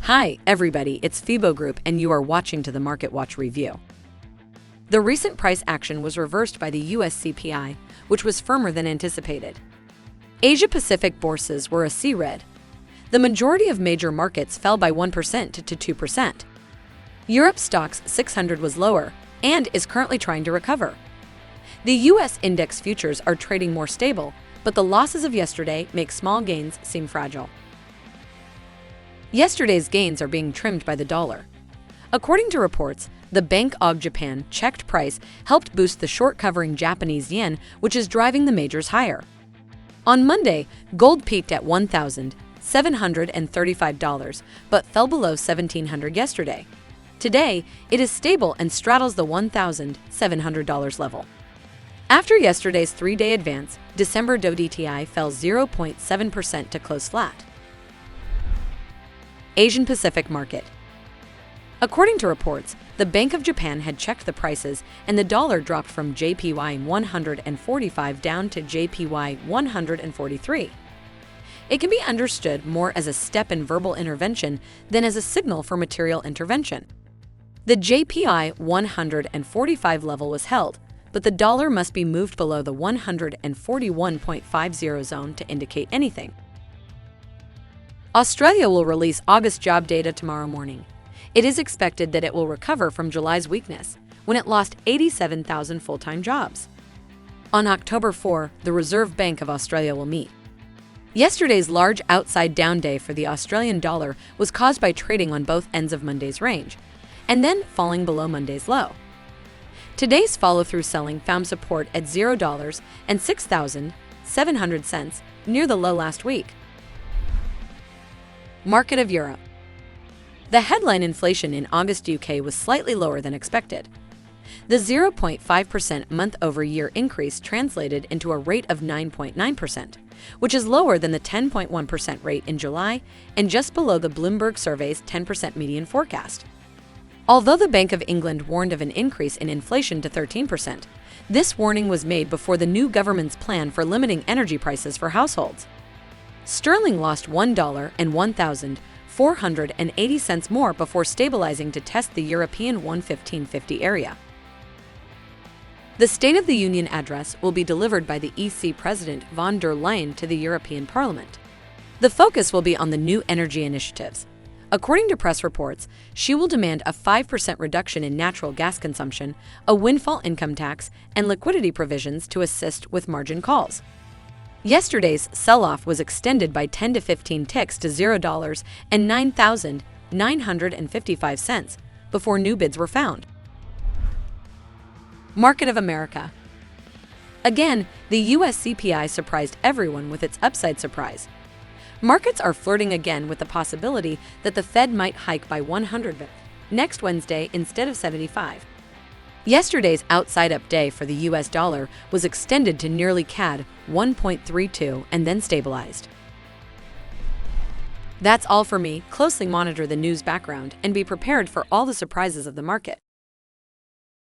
Hi, everybody, it's FIBO Group, and you are watching to the Market Watch review. The recent price action was reversed by the US CPI, which was firmer than anticipated. Asia-Pacific bourses were a C-red. The majority of major markets fell by 1% to 2%. Europe's Stoxx 600 was lower and is currently trying to recover. The US index futures are trading more stable, but the losses of yesterday make small gains seem fragile. Yesterday's gains are being trimmed by the dollar. According to reports, the Bank of Japan checked price helped boost the short covering Japanese yen, which is driving the majors higher. On Monday, gold peaked at $1,735, but fell below $1,700 yesterday. Today, it is stable and straddles the $1,700 level. After yesterday's three-day advance, December WTI fell 0.7% to close flat. Asian Pacific market. According to reports, the Bank of Japan had checked the prices and the dollar dropped from JPY 145 down to JPY 143. It can be understood more as a step in verbal intervention than as a signal for material intervention. The JPY 145 level was held, but the dollar must be moved below the 141.50 zone to indicate anything. Australia will release August job data tomorrow morning. It is expected that it will recover from July's weakness, when it lost 87,000 full-time jobs. On October 4, the Reserve Bank of Australia will meet. Yesterday's large outside down day for the Australian dollar was caused by trading on both ends of Monday's range, and then falling below Monday's low. Today's follow-through selling found support at $0 and 6,700 cents, near the low last week. Market of Europe. The headline inflation in August UK was slightly lower than expected. The 0.5% month-over-year increase translated into a rate of 9.9%, which is lower than the 10.1% rate in July and just below the Bloomberg survey's 10% median forecast. Although the Bank of England warned of an increase in inflation to 13%, this warning was made before the new government's plan for limiting energy prices for households. Sterling lost $1 and 1,480 cents more before stabilizing to test the European 115.50 area. The State of the Union address will be delivered by the EC President von der Leyen to the European Parliament. The focus will be on the new energy initiatives. According to press reports, she will demand a 5% reduction in natural gas consumption, a windfall income tax, and liquidity provisions to assist with margin calls. Yesterday's sell-off was extended by 10 to 15 ticks to $0 and 9,955 cents before new bids were found. Market of America. Again, the US CPI surprised everyone with its upside surprise. Markets are flirting again with the possibility that the Fed might hike by 100 bps next Wednesday instead of 75. Yesterday's outside-up day for the US dollar was extended to nearly CAD 1.32 and then stabilized. That's all for me. Closely monitor the news background and be prepared for all the surprises of the market.